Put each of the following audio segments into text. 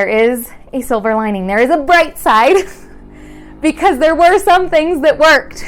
There is a silver lining. There is a bright side because there were some things that worked.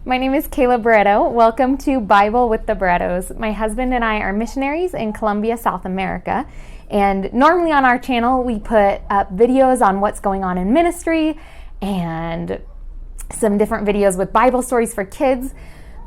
My name is Kayla Barreto. Welcome to Bible with the Barretos. My husband and I are missionaries in Colombia, South America. And normally on our channel, we put up videos on what's going on in ministry and some different videos with Bible stories for kids.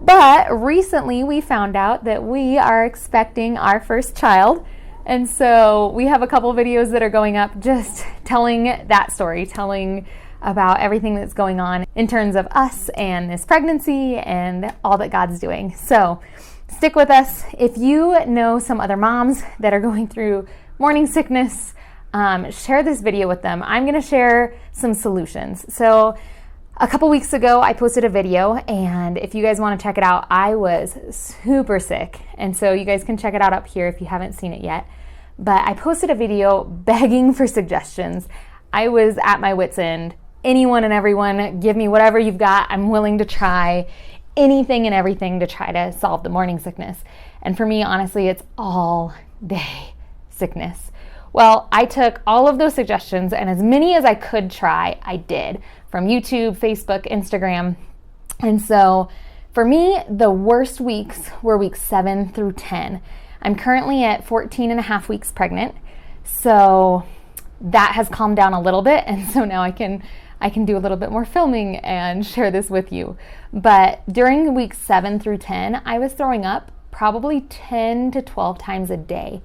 But recently we found out that we are expecting our first child. And so we have a couple videos that are going up just telling that story, telling about everything that's going on in terms of us and this pregnancy and all that God's doing. So stick with us. If you know some other moms that are going through morning sickness, share this video with them. I'm going to share some solutions. So a couple weeks ago, I posted a video, and if you guys want to check it out, I was super sick. And so you guys can check it out up here if you haven't seen it yet. But I posted a video begging for suggestions. I was at my wit's end. Anyone and everyone, give me whatever you've got. I'm willing to try anything and everything to try to solve the morning sickness. And for me, honestly, it's all day sickness. Well, I took all of those suggestions, and as many as I could try, I did, from YouTube, Facebook, Instagram. And so for me, the worst weeks were weeks 7 through 10. I'm currently at 14 and a half weeks pregnant. So that has calmed down a little bit. And so now I can do a little bit more filming and share this with you. But during weeks 7 through 10, I was throwing up probably 10 to 12 times a day.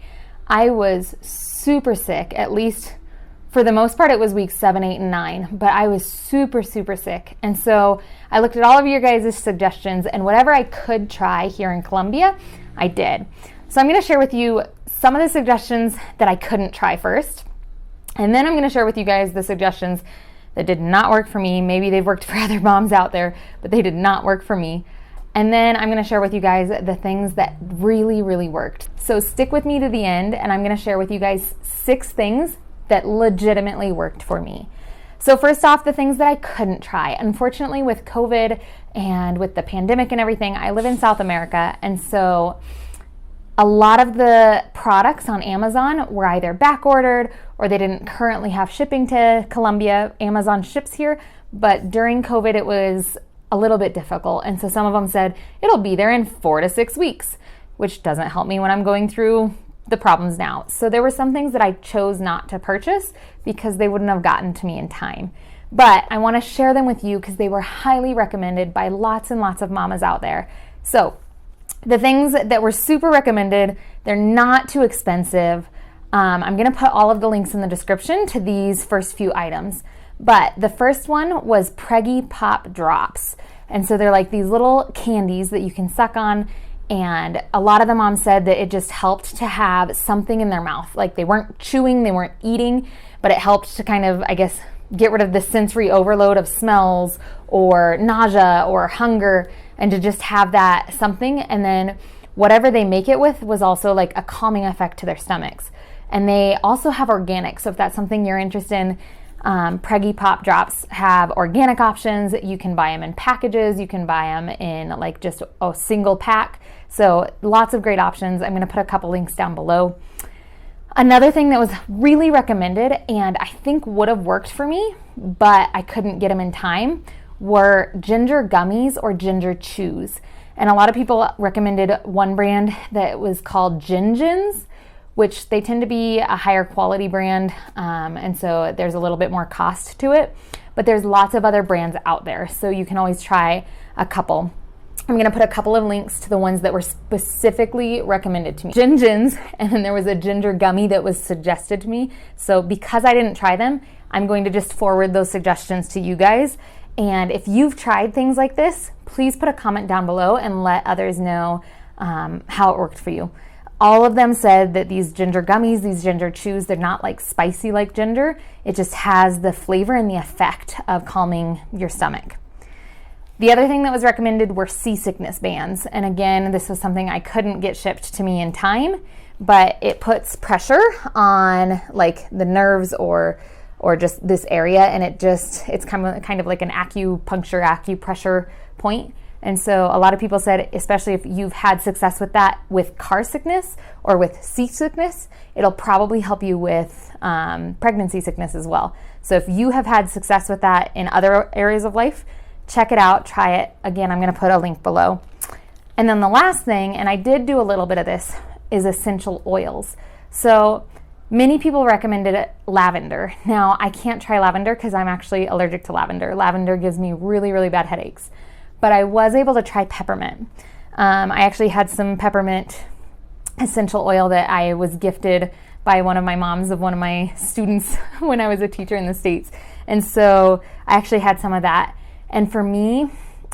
I was super sick, at least for the most part. It was weeks 7, 8, and 9, but I was super, super sick. And so I looked at all of your guys' suggestions, and whatever I could try here in Colombia, I did. So I'm going to share with you some of the suggestions that I couldn't try first, and then I'm going to share with you guys the suggestions that did not work for me. Maybe they've worked for other moms out there, but they did not work for me. And then I'm going to share with you guys the things that really, really worked. So stick with me to the end, and I'm going to share with you guys 6 things that legitimately worked for me. So first off, the things that I couldn't try. Unfortunately, with COVID and with the pandemic and everything, I live in South America, and so a lot of the products on Amazon were either back ordered or they didn't currently have shipping to Colombia. Amazon ships here, but during COVID it was a little bit difficult. And so some of them said it'll be there in 4 to 6 weeks, which doesn't help me when I'm going through the problems now. So there were some things that I chose not to purchase because they wouldn't have gotten to me in time. But I want to share them with you because they were highly recommended by lots and lots of mamas out there. So the things that were super recommended, they're not too expensive. I'm going to put all of the links in the description to these first few items. But the first one was Preggy Pop Drops. And so they're like these little candies that you can suck on. And a lot of the moms said that it just helped to have something in their mouth. Like they weren't chewing, they weren't eating, but it helped to kind of, I guess, get rid of the sensory overload of smells or nausea or hunger, and to just have that something. And then whatever they make it with was also like a calming effect to their stomachs. And they also have organic. So if that's something you're interested in, Preggy Pop Drops have organic options. You can buy them in packages. You can buy them in like just a single pack. So lots of great options. I'm going to put a couple links down below. Another thing that was really recommended and I think would have worked for me, but I couldn't get them in time, were ginger gummies or ginger chews. And a lot of people recommended one brand that was called Gingins, which they tend to be a higher quality brand, and so there's a little bit more cost to it. But there's lots of other brands out there, so you can always try a couple. I'm going to put a couple of links to the ones that were specifically recommended to me. Gingins, and then there was a ginger gummy that was suggested to me. So because I didn't try them, I'm going to just forward those suggestions to you guys. And if you've tried things like this, please put a comment down below and let others know how it worked for you. All of them said that these ginger gummies, these ginger chews, they're not like spicy like ginger. It just has the flavor and the effect of calming your stomach. The other thing that was recommended were Seasickness Bands. And again, this was something I couldn't get shipped to me in time, but it puts pressure on like the nerves or or just this area, and it's kind of like an acupressure point. And so a lot of people said, especially if you've had success with that with car sickness or with seasickness, it'll probably help you with pregnancy sickness as well. So if you have had success with that in other areas of life, check it out, try it. Again, I'm going to put a link below. And then the last thing, and I did do a little bit of this, is essential oils. So many people recommended lavender. Now, I can't try lavender because I'm actually allergic to lavender. Lavender gives me really, really bad headaches. But I was able to try peppermint. I actually had some peppermint essential oil that I was gifted by one of my moms of one of my students when I was a teacher in the States. And so I actually had some of that. And for me,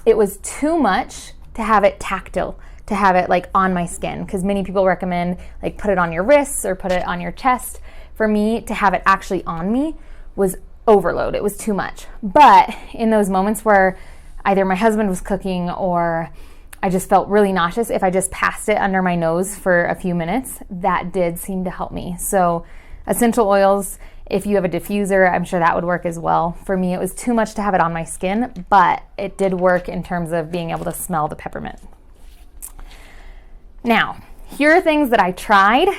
it was too much to have it tactile, to have it like on my skin, because many people recommend like put it on your wrists or put it on your chest. For me, to have it actually on me was overload. It was too much. But in those moments where either my husband was cooking or I just felt really nauseous, if I just passed it under my nose for a few minutes, that did seem to help me. So essential oils, if you have a diffuser, I'm sure that would work as well. For me, it was too much to have it on my skin, but it did work in terms of being able to smell the peppermint. Now, here are things that I tried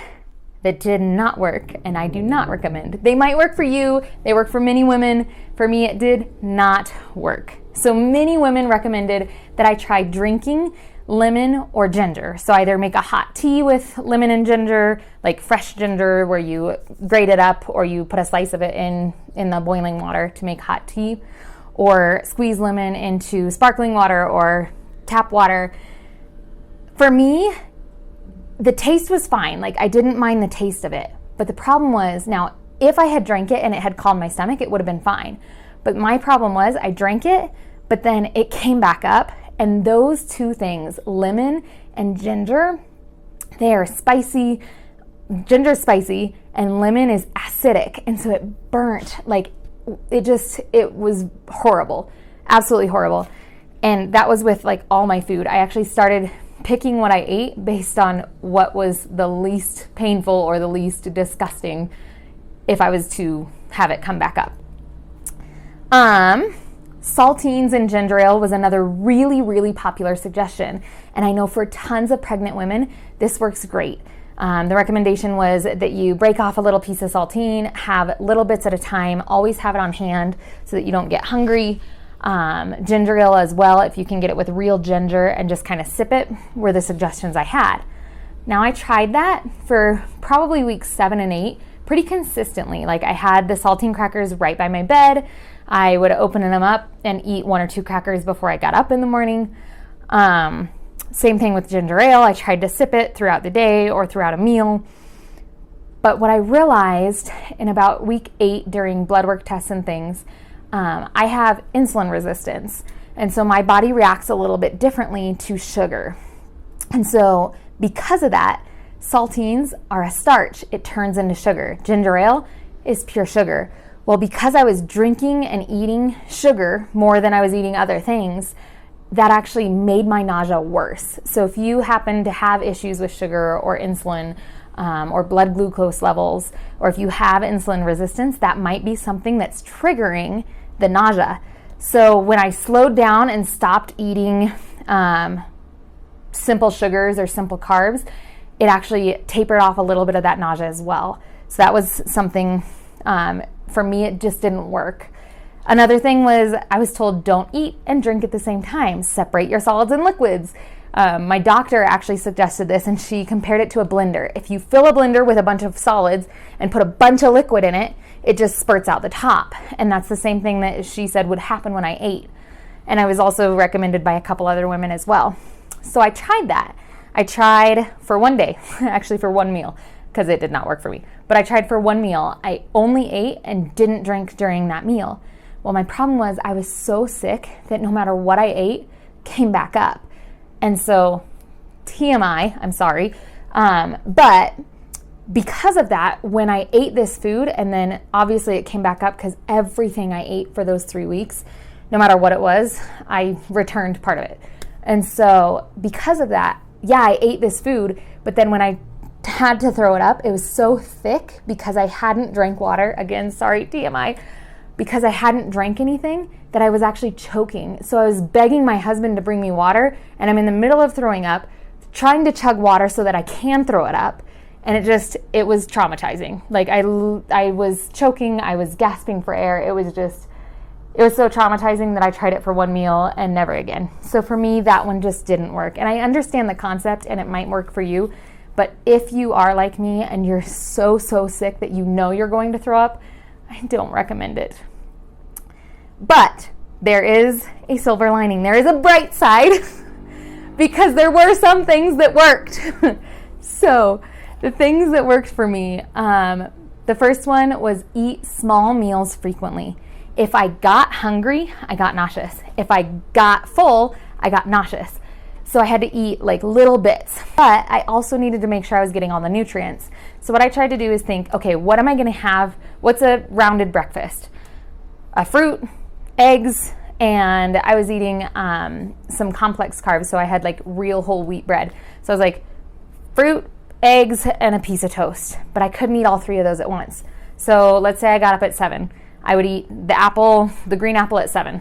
that did not work, and I do not recommend. They might work for you, they work for many women. For me, it did not work. So many women recommended that I try drinking lemon or ginger. So either make a hot tea with lemon and ginger, like fresh ginger where you grate it up, or you put a slice of it in the boiling water to make hot tea, or squeeze lemon into sparkling water or tap water. For me, the taste was fine. Like, I didn't mind the taste of it. But the problem was, now, if I had drank it and it had calmed my stomach, it would have been fine. But my problem was I drank it, but then it came back up. And those two things, lemon and ginger, they are spicy. Ginger is spicy and lemon is acidic. And so it burnt. Like, it was horrible. Absolutely horrible. And that was with like all my food. I actually started picking what I ate based on what was the least painful or the least disgusting if I was to have it come back up. Saltines and ginger ale was another really, really popular suggestion. And I know for tons of pregnant women, this works great. The recommendation was that you break off a little piece of saltine, have little bits at a time, always have it on hand so that you don't get hungry. Ginger ale as well, if you can get it with real ginger and just kind of sip it, were the suggestions I had. Now, I tried that for probably weeks 7 and 8 pretty consistently. Like, I had the saltine crackers right by my bed. I would open them up and eat 1 or 2 crackers before I got up in the morning. Same thing with ginger ale. I tried to sip it throughout the day or throughout a meal. But what I realized in about week 8 during blood work tests and things, I have insulin resistance. And so my body reacts a little bit differently to sugar. And so because of that, saltines are a starch. It turns into sugar. Ginger ale is pure sugar. Well, because I was drinking and eating sugar more than I was eating other things, that actually made my nausea worse. So if you happen to have issues with sugar or insulin, or blood glucose levels, or if you have insulin resistance, that might be something that's triggering the nausea. So when I slowed down and stopped eating simple sugars or simple carbs, it actually tapered off a little bit of that nausea as well. So that was something, for me, it just didn't work. Another thing was I was told don't eat and drink at the same time. Separate your solids and liquids. My doctor actually suggested this, and she compared it to a blender. If you fill a blender with a bunch of solids and put a bunch of liquid in it, it just spurts out the top. And that's the same thing that she said would happen when I ate. And I was also recommended by a couple other women as well. So I tried that. I tried for one day, actually for one meal, because it did not work for me. But I tried for one meal. I only ate and didn't drink during that meal. Well, my problem was I was so sick that no matter what I ate, came back up. And so, TMI, I'm sorry, but because of that, when I ate this food, and then obviously it came back up because everything I ate for those 3 weeks, no matter what it was, I returned part of it. And so because of that, yeah, I ate this food, but then when I had to throw it up. It was so thick because I hadn't drank water. Again, sorry, TMI. Because I hadn't drank anything, that I was actually choking. So I was begging my husband to bring me water, and I'm in the middle of throwing up, trying to chug water so that I can throw it up. And it was traumatizing. Like I was choking, I was gasping for air. It was so traumatizing that I tried it for one meal and never again. So for me, that one just didn't work. And I understand the concept and it might work for you, but if you are like me and you're so sick that you know you're going to throw up, I don't recommend it. But there is a silver lining. There is a bright side because there were some things that worked. So the things that worked for me, the first one was eat small meals frequently. If I got hungry, I got nauseous. If I got full, I got nauseous. So I had to eat like little bits, but I also needed to make sure I was getting all the nutrients. So what I tried to do is think, okay, what am I going to have? What's a rounded breakfast? A fruit, eggs, and I was eating some complex carbs. So I had like real whole wheat bread. So I was like fruit, eggs, and a piece of toast, but I couldn't eat all three of those at once. So let's say I got up at 7. I would eat the green apple at 7.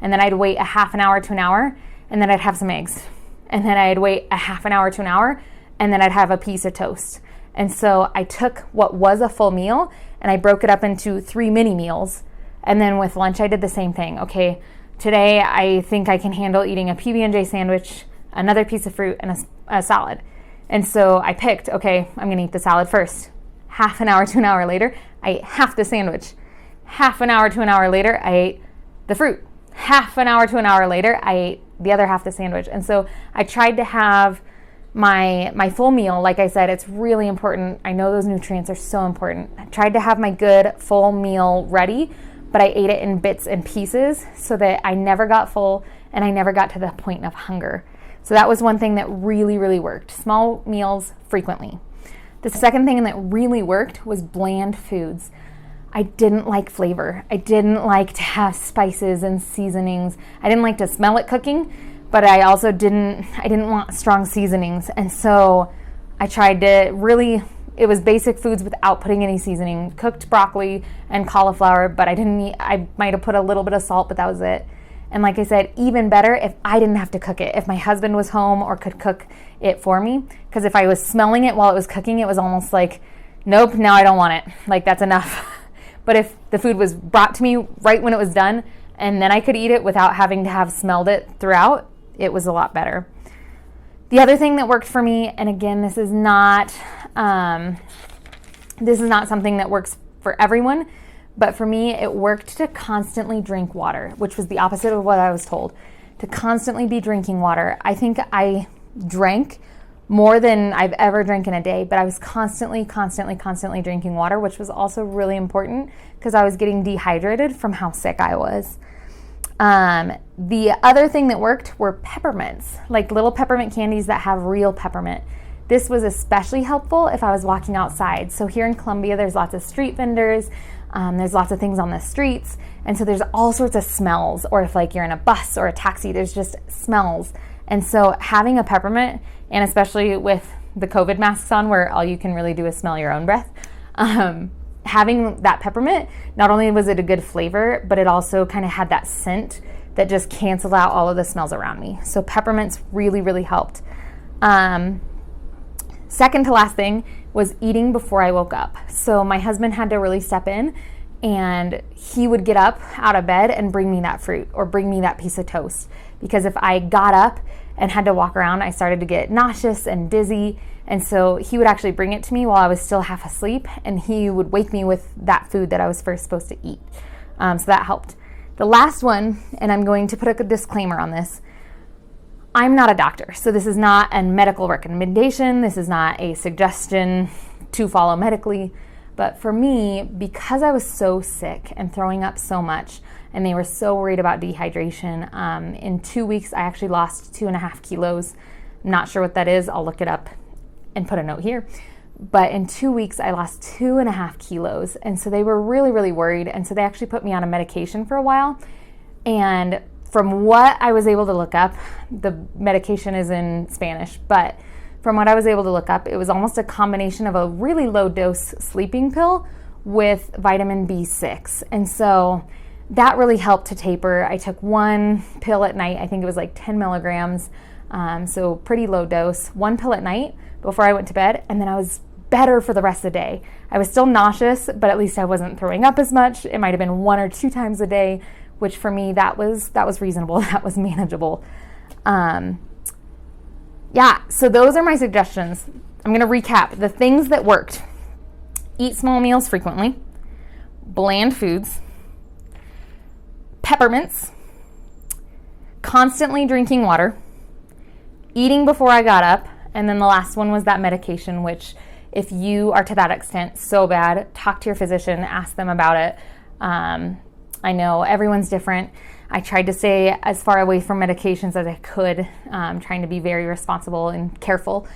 And then I'd wait a half an hour to an hour, and then I'd have some eggs. And then I'd wait a half an hour to an hour, and then I'd have a piece of toast. And so I took what was a full meal, and I broke it up into 3 mini meals. And then with lunch, I did the same thing. Okay, today I think I can handle eating a PB&J sandwich, another piece of fruit, and a salad. And so I picked, okay, I'm going to eat the salad first. Half an hour to an hour later, I ate half the sandwich. Half an hour to an hour later, I ate the fruit. Half an hour to an hour later, I ate the other half the sandwich. And so I tried to have my full meal. Like I said, it's really important. I know those nutrients are so important. I tried to have my good full meal ready, but I ate it in bits and pieces so that I never got full and I never got to the point of hunger. So that was one thing that really worked. Small meals frequently. The second thing that really worked was bland foods. I didn't like flavor. I didn't like to have spices and seasonings. I didn't like to smell it cooking, but I also didn't want strong seasonings. And so I tried to it was basic foods without putting any seasoning. Cooked broccoli and cauliflower, but I might have put a little bit of salt, but that was it. And like I said, even better if I didn't have to cook it, if my husband was home or could cook it for me. Because if I was smelling it while it was cooking, it was almost like, nope, now I don't want it. Like, that's enough. But if the food was brought to me right when it was done, and then I could eat it without having to have smelled it throughout, it was a lot better. The other thing that worked for me, and again, this is not something that works for everyone, but for me, it worked to constantly drink water, which was the opposite of what I was told. To constantly be drinking water. I think I drank more than I've ever drank in a day, but I was constantly drinking water, which was also really important because I was getting dehydrated from how sick I was. The other thing that worked were peppermints, like little peppermint candies that have real peppermint. This was especially helpful if I was walking outside. So here in Columbia, there's lots of street vendors. There's lots of things on the streets. And so there's all sorts of smells. Or if like you're in a bus or a taxi, there's just smells. And so having a peppermint, and especially with the COVID masks on where all you can really do is smell your own breath, having that peppermint, not only was it a good flavor, but it also kind of had that scent that just canceled out all of the smells around me. So peppermints really helped. Second to last thing was eating before I woke up. So my husband had to really step in, and he would get up out of bed and bring me that fruit or bring me that piece of toast. Because if I got up and had to walk around, I started to get nauseous and dizzy. And so he would actually bring it to me while I was still half asleep, and he would wake me with that food that I was first supposed to eat. So that helped. The last one, and I'm going to put a disclaimer on this, I'm not a doctor, so this is not a medical recommendation. This is not a suggestion to follow medically. But for me, because I was so sick and throwing up so much, and they were so worried about dehydration, in 2 weeks, I actually lost 2.5 kilos. I'm not sure what that is. I'll look it up and put a note here. But in 2 weeks, I lost 2.5 kilos. And so they were really worried. And so they actually put me on a medication for a while. And from what I was able to look up, the medication is in Spanish, but from what I was able to look up, it was almost a combination of a really low dose sleeping pill with vitamin B6. And so that really helped to taper. I took one pill at night. I think it was like 10 milligrams. So pretty low dose. One pill at night before I went to bed. And then I was better for the rest of the day. I was still nauseous, but at least I wasn't throwing up as much. It might've been 1 or 2 times a day, which for me, that was reasonable. That was manageable. So those are my suggestions. I'm going to recap the things that worked. Eat small meals frequently, bland foods, peppermints, constantly drinking water, eating before I got up, and then the last one was that medication, which if you are to that extent so bad, talk to your physician, ask them about it. I know everyone's different. I tried to stay as far away from medications as I could, trying to be very responsible and careful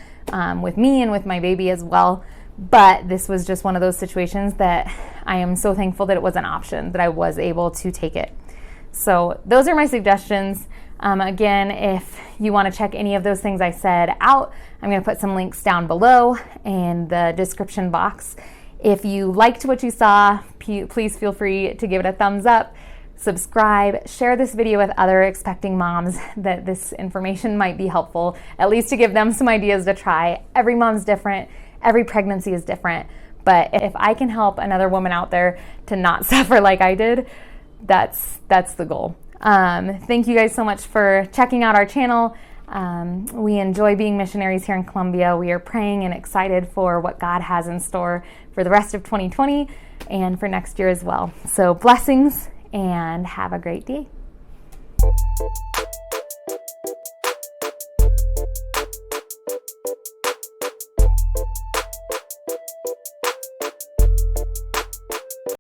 with me and with my baby as well. But this was just one of those situations that I am so thankful that it was an option, that I was able to take it. So those are my suggestions. Again, if you want to check any of those things I said out, I'm going to put some links down below in the description box. If you liked what you saw, please feel free to give it a thumbs up, subscribe, share this video with other expecting moms that this information might be helpful, at least to give them some ideas to try. Every mom's different. Every pregnancy is different. But if I can help another woman out there to not suffer like I did, that's the goal. Thank you guys so much for checking out our channel. We enjoy being missionaries here in Colombia. We are praying and excited for what God has in store for the rest of 2020 and for next year as well. So blessings and have a great day.